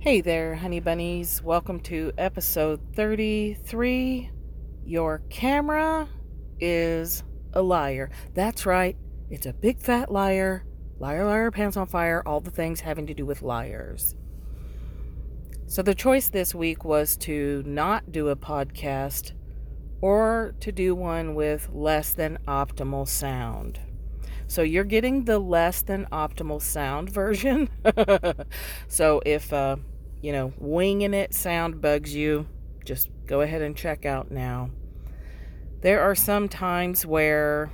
Hey there, honey bunnies. Welcome to episode 33. Your camera is a liar. That's right, it's a big fat liar. Liar, liar, pants on fire, all the things having to do with liars. So the choice this week was to not do a podcast or to do one with less than optimal sound. So you're getting the less than optimal sound version. So if winging it sound bugs you, just go ahead and check out now. There are some times where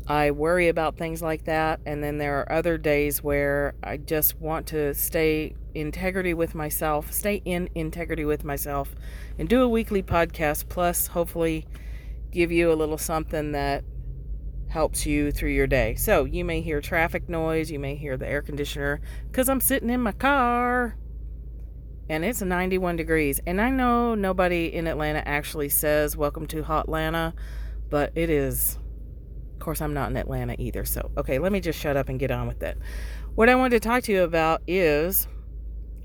I worry about things like that, and then there are other days where I just want to stay in integrity with myself, and do a weekly podcast, plus hopefully give you a little something that helps you through your day. So you may hear traffic noise, you may hear the air conditioner, because I'm sitting in my car and it's 91 degrees. And I know nobody in Atlanta actually says welcome to Hotlanta, but it is. Of course, I'm not in Atlanta either. So, okay, let me just shut up and get on with it. What I wanted to talk to you about is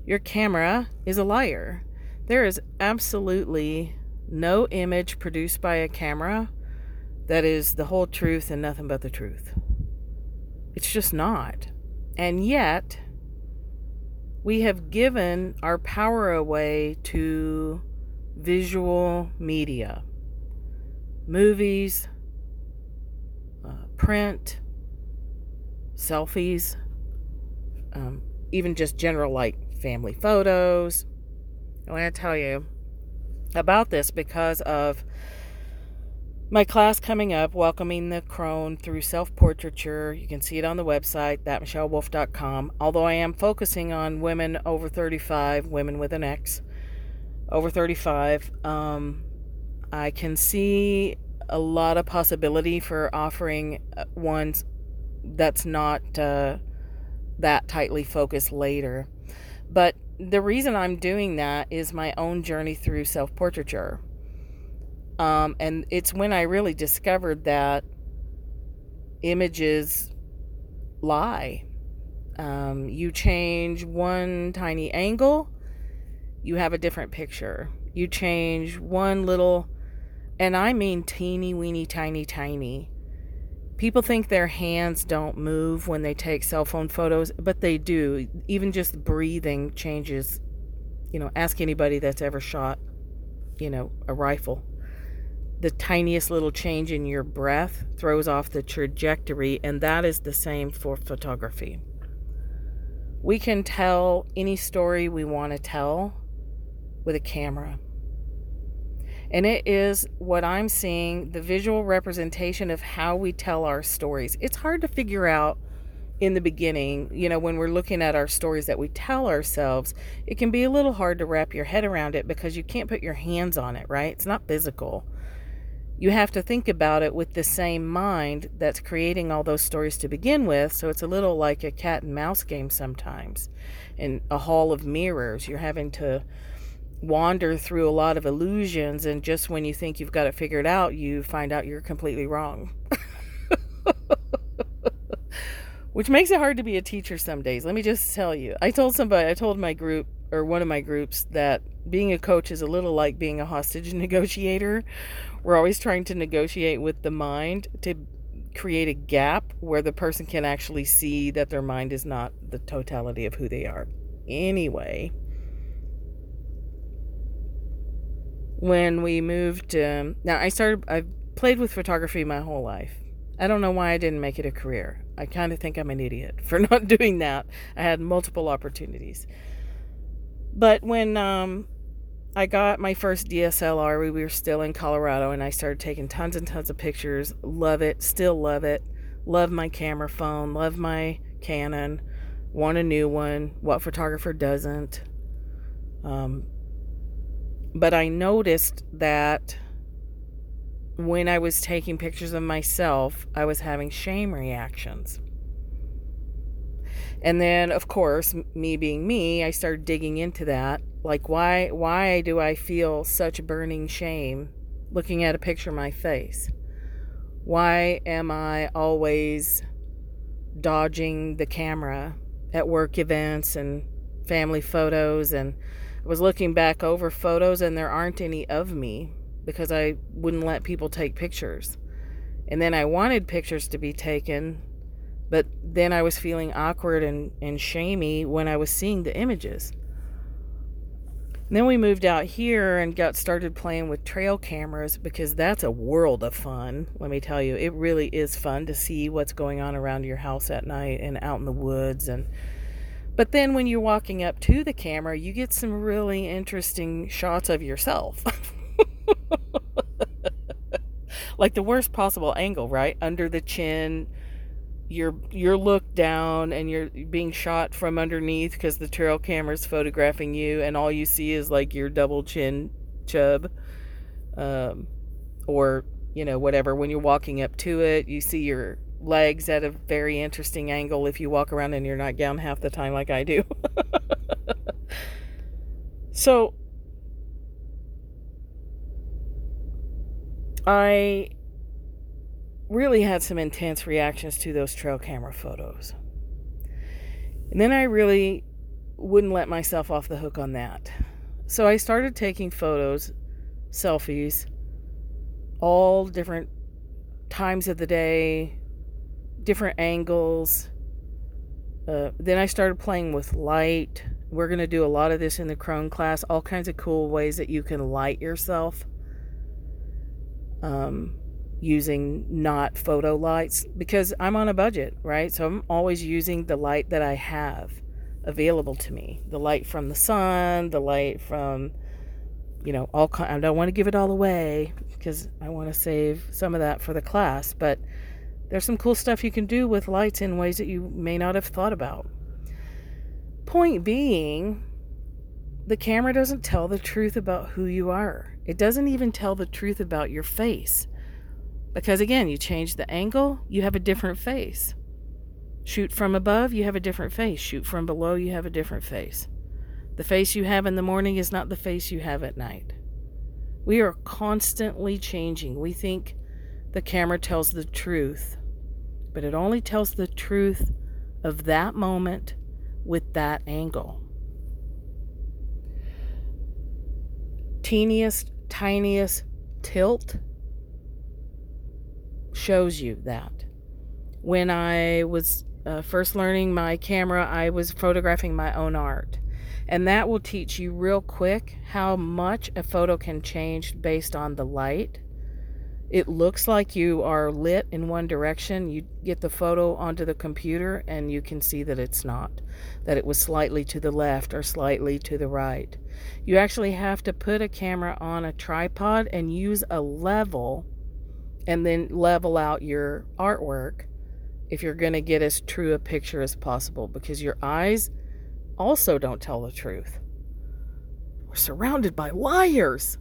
your camera is a liar. There is absolutely no image produced by a camera that is the whole truth and nothing but the truth. It's just not. And yet, we have given our power away to visual media. Movies, print, selfies, even just general like family photos. I want to tell you about this because of my class coming up, Welcoming the Crone Through Self-Portraiture. You can see it on the website, thatmichellewolf.com. Although I am focusing on women over 35, women with an X, over 35, I can see a lot of possibility for offering ones that's not that tightly focused later. But the reason I'm doing that is my own journey through self-portraiture. And it's when I really discovered that images lie. You change one tiny angle, you have a different picture. You change one little, and I mean teeny weeny tiny. People think their hands don't move when they take cell phone photos, but they do. Even just breathing changes. Ask anybody that's ever shot, a rifle. The tiniest little change in your breath throws off the trajectory, and that is the same for photography. We can tell any story we want to tell with a camera. And it is what I'm seeing, the visual representation of how we tell our stories. It's hard to figure out in the beginning, when we're looking at our stories that we tell ourselves. It can be a little hard to wrap your head around it because you can't put your hands on it, right? It's not physical. You have to think about it with the same mind that's creating all those stories to begin with. So it's a little like a cat and mouse game sometimes. In a hall of mirrors, you're having to wander through a lot of illusions. And just when you think you've got it figured out, you find out you're completely wrong. Which makes it hard to be a teacher some days. Let me just tell you. I told my group, or one of my groups, that being a coach is a little like being a hostage negotiator. We're always trying to negotiate with the mind to create a gap where the person can actually see that their mind is not the totality of who they are. Anyway, when we moved, I've played with photography my whole life. I don't know why I didn't make it a career. I kind of think I'm an idiot for not doing that. I had multiple opportunities. But when I got my first DSLR, we were still in Colorado, and I started taking tons and tons of pictures. Love it. Still love it. Love my camera phone. Love my Canon. Want a new one. What photographer doesn't? But I noticed that when I was taking pictures of myself, I was having shame reactions. And then, of course, me being me, I started digging into that. Like, why do I feel such burning shame looking at a picture of my face? Why am I always dodging the camera at work events and family photos, and I was looking back over photos, and there aren't any of me because I wouldn't let people take pictures. And then I wanted pictures to be taken, but then I was feeling awkward and shamey when I was seeing the images. And then we moved out here and got started playing with trail cameras, because that's a world of fun. Let me tell you, it really is fun to see what's going on around your house at night and out in the woods. But then when you're walking up to the camera, you get some really interesting shots of yourself. Like the worst possible angle, right? Under the chin, you're looked down and you're being shot from underneath because the trail camera's photographing you, and all you see is like your double chin chub, or whatever. When you're walking up to it, you see your legs at a very interesting angle if you walk around in your nightgown half the time like I do. So I really had some intense reactions to those trail camera photos. And then I really wouldn't let myself off the hook on that. So I started taking photos, selfies, all different times of the day, different angles. Then I started playing with light. We're going to do a lot of this in the Crone class, all kinds of cool ways that you can light yourself. Using not photo lights, because I'm on a budget, right? So I'm always using the light that I have available to me. The light from the sun, the light from, I don't want to give it all away because I want to save some of that for the class, but there's some cool stuff you can do with lights in ways that you may not have thought about. Point being, the camera doesn't tell the truth about who you are. It doesn't even tell the truth about your face. Because again, you change the angle, you have a different face. Shoot from above, you have a different face. Shoot from below, you have a different face. The face you have in the morning is not the face you have at night. We are constantly changing. We think the camera tells the truth, but it only tells the truth of that moment with that angle. Teeniest, tiniest tilt shows you that. When I was first learning my camera, I was photographing my own art. And that will teach you real quick how much a photo can change based on the light. It looks like you are lit in one direction. You get the photo onto the computer and you can see that it's not, that it was slightly to the left or slightly to the right. You actually have to put a camera on a tripod and use a level, and then level out your artwork if you're going to get as true a picture as possible, because your eyes also don't tell the truth. We're surrounded by liars.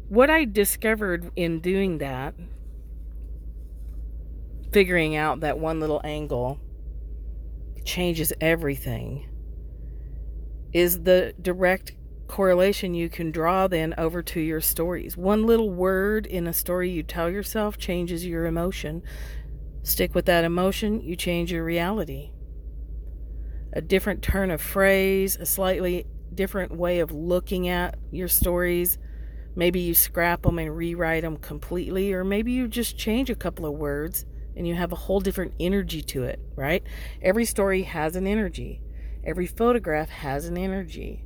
What I discovered in doing that, figuring out that one little angle changes everything, is the direct correlation you can draw then over to your stories. One little word in a story you tell yourself changes your emotion. Stick with that emotion, you change your reality. A different turn of phrase, a slightly different way of looking at your stories. Maybe you scrap them and rewrite them completely, or maybe you just change a couple of words and you have a whole different energy to it, right? Every story has an energy. Every photograph has an energy.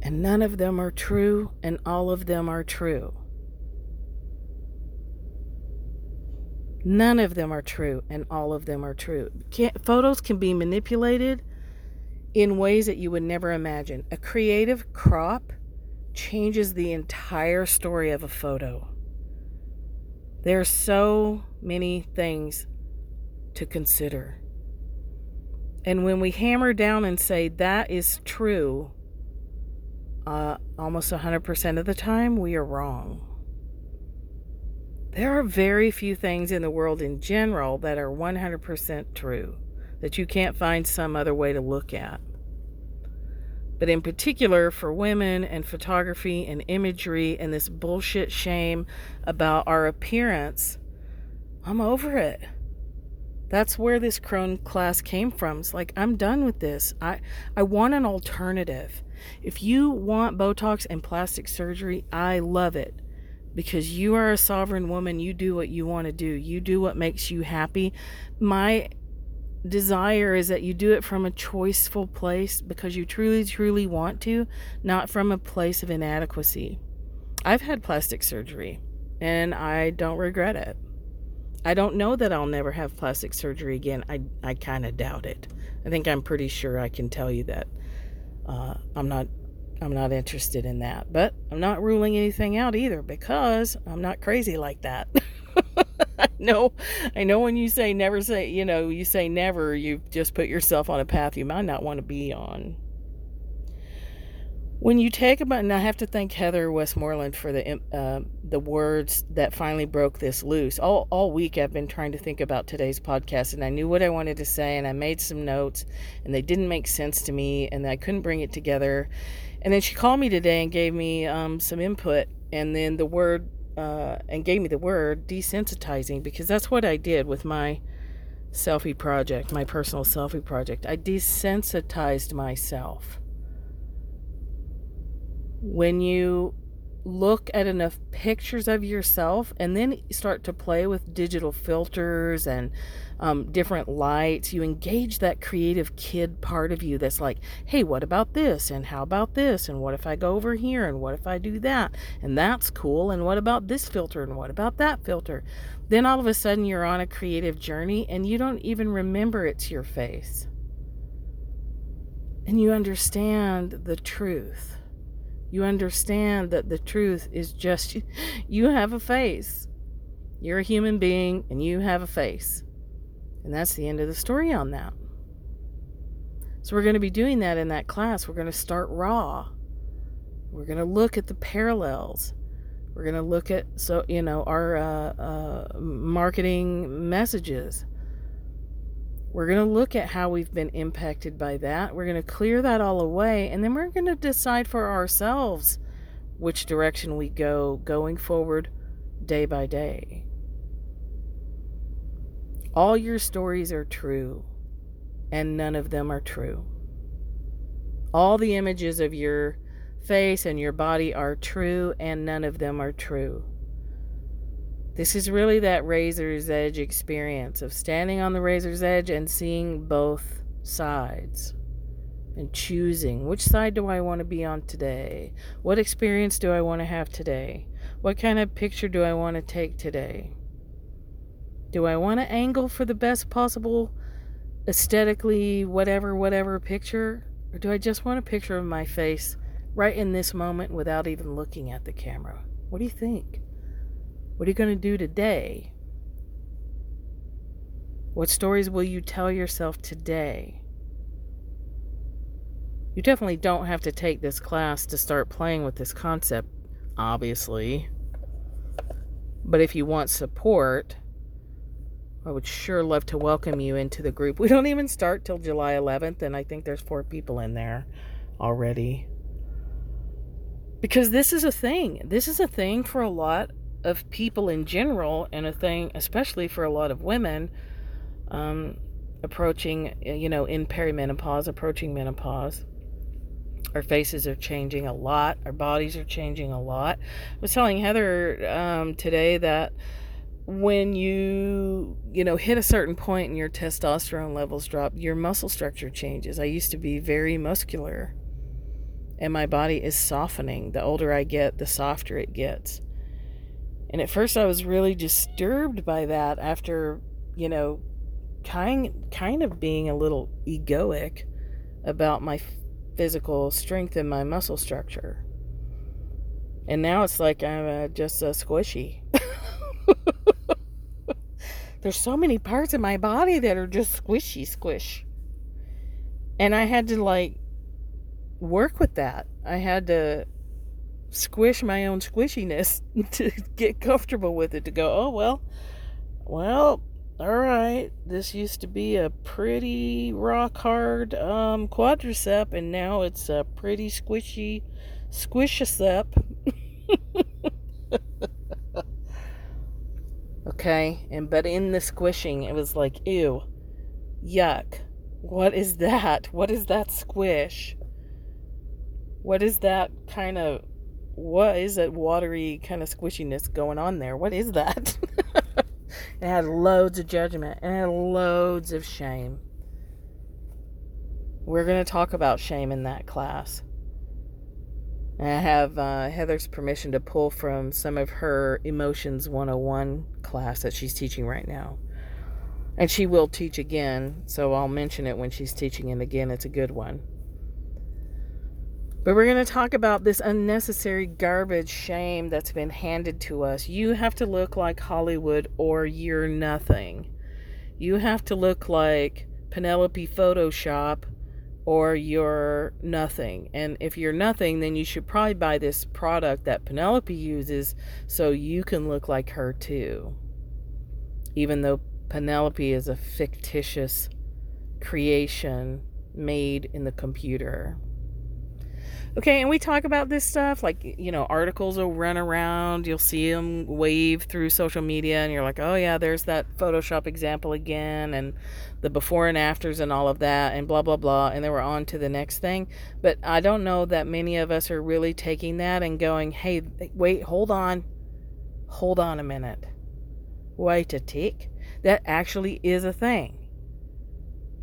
And none of them are true, and all of them are true. None of them are true, and all of them are true. Photos can be manipulated in ways that you would never imagine. A creative crop changes the entire story of a photo. There are so many things to consider. And when we hammer down and say that is true, almost 100% of the time, we are wrong. There are very few things in the world in general that are 100% true, that you can't find some other way to look at. But in particular, for women and photography and imagery and this bullshit shame about our appearance, I'm over it. That's where this crone class came from. It's like, I'm done with this. I want an alternative. If you want Botox and plastic surgery, I love it. Because you are a sovereign woman. You do what you want to do. You do what makes you happy. My desire is that you do it from a choiceful place because you truly, truly want to, not from a place of inadequacy. I've had plastic surgery and I don't regret it. I don't know that I'll never have plastic surgery again. I kind of doubt it. I think I'm pretty sure I can tell you that I'm not interested in that. But I'm not ruling anything out either because I'm not crazy like that. I know when you say never say, you say never, you just put yourself on a path you might not want to be on. When you take about, and I have to thank Heather Westmoreland for the words that finally broke this loose. All week I've been trying to think about today's podcast, and I knew what I wanted to say, and I made some notes, and they didn't make sense to me, and I couldn't bring it together. And then she called me today and gave me some input, and then and gave me the word desensitizing, because that's what I did with my selfie project, my personal selfie project. I desensitized myself. When you look at enough pictures of yourself and then start to play with digital filters and different lights, you engage that creative kid part of you that's like, hey, what about this? And how about this? And what if I go over here? And what if I do that? And that's cool. And what about this filter? And what about that filter? Then all of a sudden you're on a creative journey and you don't even remember it's your face. And you understand the truth. You understand that the truth is just you have a face. You're a human being and you have a face. And that's the end of the story on that. So we're going to be doing that in that class. We're going to start raw. We're going to look at the parallels. We're going to look at our marketing messages. We're going to look at how we've been impacted by that. We're going to clear that all away. And then we're going to decide for ourselves which direction we go going forward day by day. All your stories are true, and none of them are true. All the images of your face and your body are true, and none of them are true. This is really that razor's edge experience of standing on the razor's edge and seeing both sides and choosing which side do I want to be on today? What experience do I want to have today? What kind of picture do I want to take today? Do I want to angle for the best possible aesthetically whatever picture? Or do I just want a picture of my face right in this moment without even looking at the camera? What do you think? What are you going to do today? What stories will you tell yourself today? You definitely don't have to take this class to start playing with this concept, obviously. But if you want support, I would sure love to welcome you into the group. We don't even start till July 11th, and I think there's 4 people in there already. Because this is a thing. This is a thing for a lot of people in general, and a thing especially for a lot of women approaching, in perimenopause, approaching menopause. Our faces are changing a lot. Our bodies are changing a lot. I was telling Heather today that when you hit a certain point and your testosterone levels drop, your muscle structure changes. I used to be very muscular, and my body is softening. The older I get, the softer it gets. And at first I was really disturbed by that after, kind of being a little egoic about my physical strength and my muscle structure. And now it's like I'm just squishy. There's so many parts of my body that are just squish. And I had to work with that. I had to squish my own squishiness to get comfortable with it, to go, oh, well, all right, this used to be a pretty rock hard quadricep, and now it's a pretty squishy squishicep. A Okay? But in the squishing, it was like, ew, yuck. What is that? What is that squish? What is that what is that watery kind of squishiness going on there? What is that? It had loads of judgment. It had loads of shame. We're going to talk about shame in that class. And I have Heather's permission to pull from some of her Emotions 101 class that she's teaching right now. And she will teach again, so I'll mention it when she's teaching it again. It's a good one. But we're going to talk about this unnecessary garbage shame that's been handed to us. You have to look like Hollywood or you're nothing. You have to look like Penelope Photoshop or you're nothing. And if you're nothing, then you should probably buy this product that Penelope uses so you can look like her too. Even though Penelope is a fictitious creation made in the computer. Okay, and we talk about this stuff, like, articles will run around, you'll see them wave through social media, and you're like, oh yeah, there's that Photoshop example again, and the before and afters and all of that, and blah, blah, blah, and then we're on to the next thing. But I don't know that many of us are really taking that and going, hey, wait, hold on a minute. Wait a tick. That actually is a thing.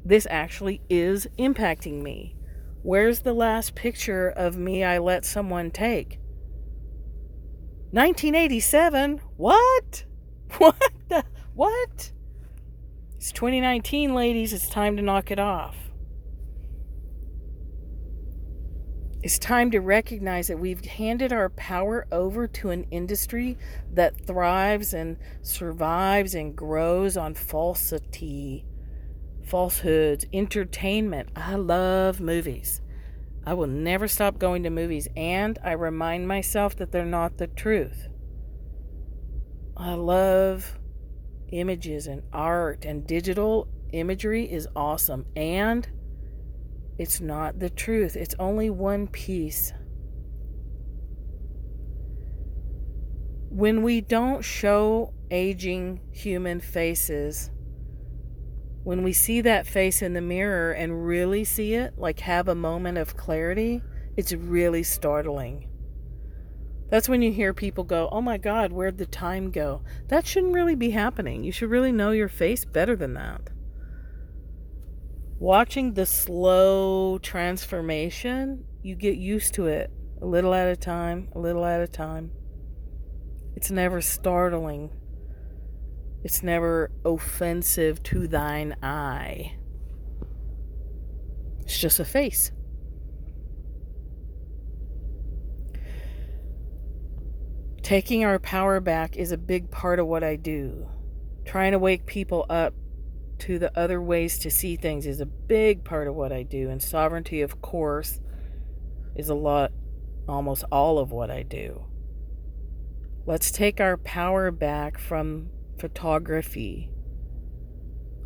This actually is impacting me. Where's the last picture of me I let someone take? 1987? What? What? It's 2019, ladies. It's time to knock it off. It's time to recognize that we've handed our power over to an industry that thrives and survives and grows on falsehoods, entertainment. I love movies. I will never stop going to movies, and I remind myself that they're not the truth. I love images and art, and digital imagery is awesome, and it's not the truth. It's only one piece. When we don't show aging human faces, when we see that face in the mirror and really see it, like have a moment of clarity, it's really startling. That's when you hear people go, oh my God, where'd the time go? That shouldn't really be happening. You should really know your face better than that. Watching the slow transformation, you get used to it a little at a time, a little at a time. It's never startling. It's never offensive to thine eye. It's just a face. Taking our power back is a big part of what I do. Trying to wake people up to the other ways to see things is a big part of what I do. And sovereignty, of course, is almost all of what I do. Let's take our power back from photography.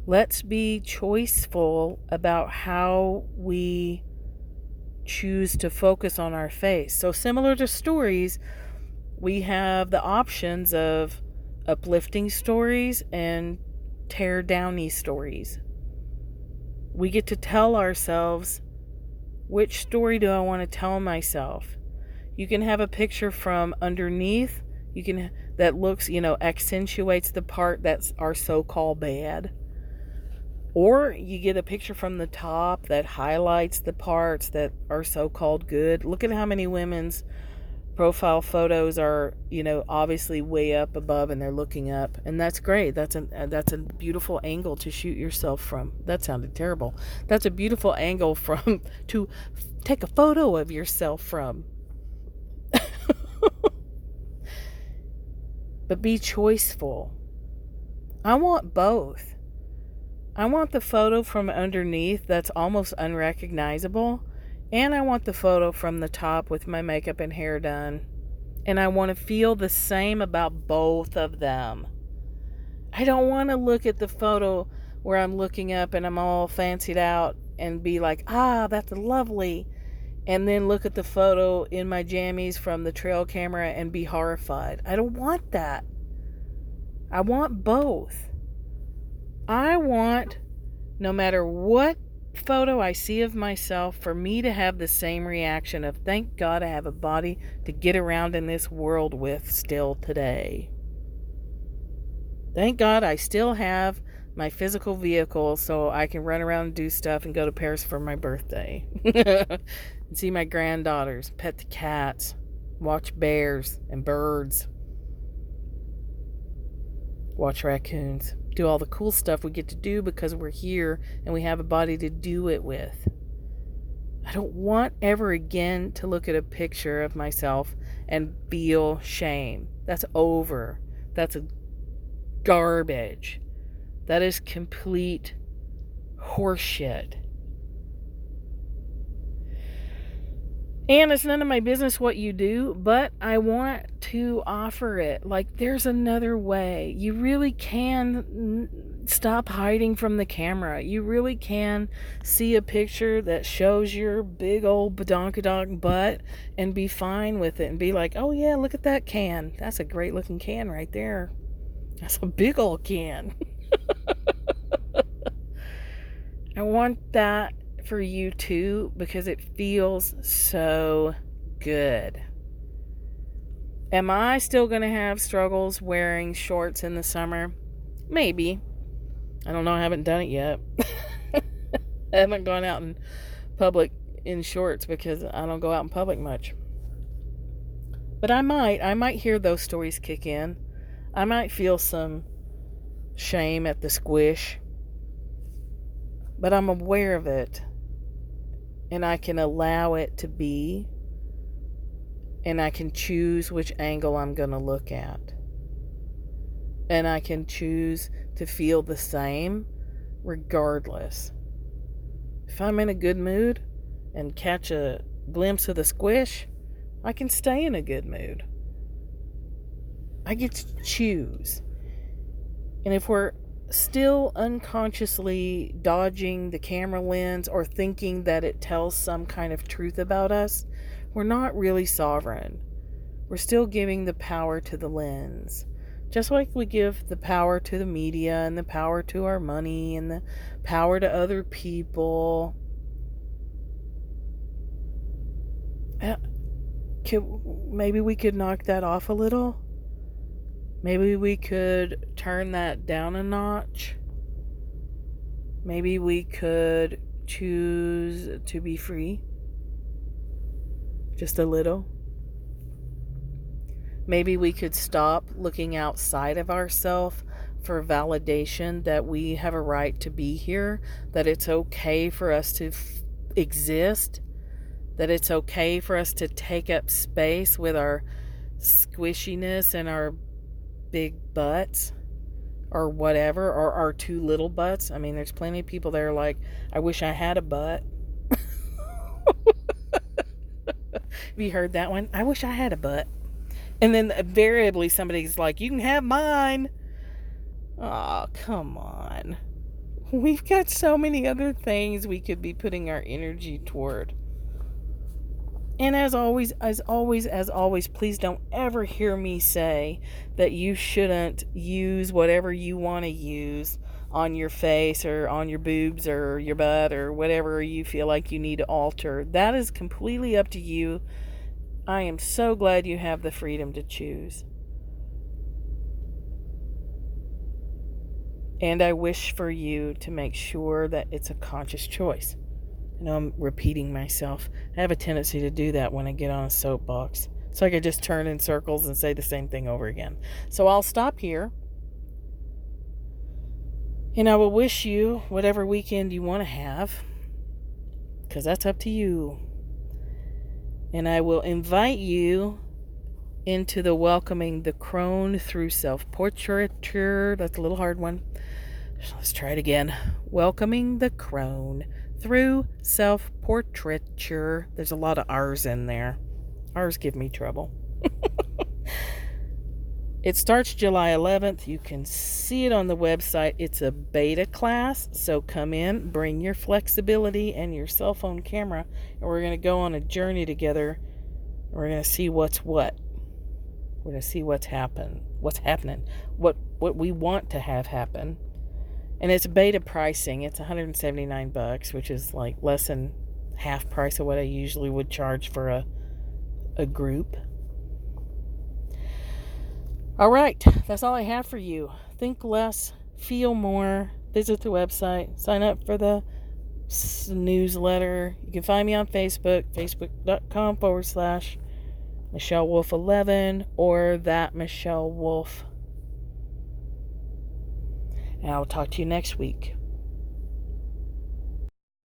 Let's be choiceful about how we choose to focus on our face. So similar to stories, we have the options of uplifting stories and tear downy stories. We get to tell ourselves, which story do I want to tell myself? You can have a picture from underneath. That looks, accentuates the part that's our so-called bad. Or you get a picture from the top that highlights the parts that are so-called good. Look at how many women's profile photos are, obviously way up above and they're looking up. And that's great. That's a beautiful angle to shoot yourself from. That sounded terrible. That's a beautiful angle to take a photo of yourself from. But be choiceful. I want both. I want the photo from underneath that's almost unrecognizable, and I want the photo from the top with my makeup and hair done. And I want to feel the same about both of them. I don't want to look at the photo where I'm looking up and I'm all fancied out and be like, that's lovely. And then look at the photo in my jammies from the trail camera and be horrified. I don't want that. I want both. I want, no matter what photo I see of myself, for me to have the same reaction of, thank God I have a body to get around in this world with still today. Thank God I still have my physical vehicle so I can run around and do stuff and go to Paris for my birthday. And see my granddaughters, pet the cats, watch bears and birds, watch raccoons, do all the cool stuff we get to do because we're here and we have a body to do it with. I don't want ever again to look at a picture of myself and feel shame. That's over. That's garbage. That is complete horseshit. And it's none of my business what you do, but I want to offer it. Like, there's another way. You really can stop hiding from the camera. You really can see a picture that shows your big old badonkadonk butt and be fine with it and be like, oh yeah, look at that can. That's a great looking can right there. That's a big old can. I want that for you too, because it feels so good. Am I still going to have struggles wearing shorts in the summer? Maybe. I don't know. I haven't done it yet. I haven't gone out in public in shorts because I don't go out in public much. But I might hear those stories kick in. I might feel some shame at the squish. But I'm aware of it. And I can allow it to be. And I can choose which angle I'm going to look at. And I can choose to feel the same regardless. If I'm in a good mood and catch a glimpse of the squish, I can stay in a good mood. I get to choose. And if we're still unconsciously dodging the camera lens or thinking that it tells some kind of truth about us, we're not really sovereign. We're still giving the power to the lens. Just like we give the power to the media and the power to our money and the power to other people. Maybe we could knock that off a little. Maybe we could turn that down a notch. Maybe we could choose to be free. Just a little. Maybe we could stop looking outside of ourselves for validation that we have a right to be here, that it's okay for us to exist, that it's okay for us to take up space with our squishiness and our big butts or whatever, or our too little butts. I mean, there's plenty of people that are like, I wish I had a butt. Have you heard that one? I wish I had a butt. And then invariably somebody's like, you can have mine. Oh, come on. We've got so many other things we could be putting our energy toward. And as always, please don't ever hear me say that you shouldn't use whatever you want to use on your face or on your boobs or your butt or whatever you feel like you need to alter. That is completely up to you. I am so glad you have the freedom to choose. And I wish for you to make sure that it's a conscious choice. I know I'm repeating myself. I have a tendency to do that when I get on a soapbox. It's like I just turn in circles and say the same thing over again. So I'll stop here. And I will wish you whatever weekend you want to have, because that's up to you. And I will invite you into the welcoming the crone through self-portraiture. That's a little hard one. So let's try it again. Welcoming the crone through self-portraiture. There's a lot of R's in there. R's give me trouble. It starts July 11th. You can see it on the website. It's a beta class, so come in, bring your flexibility and your cell phone camera, and we're going to go on a journey together. We're going to see what's what. We're going to see what's happening, what we want to have happen. And it's beta pricing. It's $179, which is like less than half price of what I usually would charge for a group. All right, that's all I have for you. Think less, feel more. Visit the website, sign up for the newsletter. You can find me on Facebook, facebook.com/Michelle Wolf 11 or that Michelle Wolf. And I'll talk to you next week.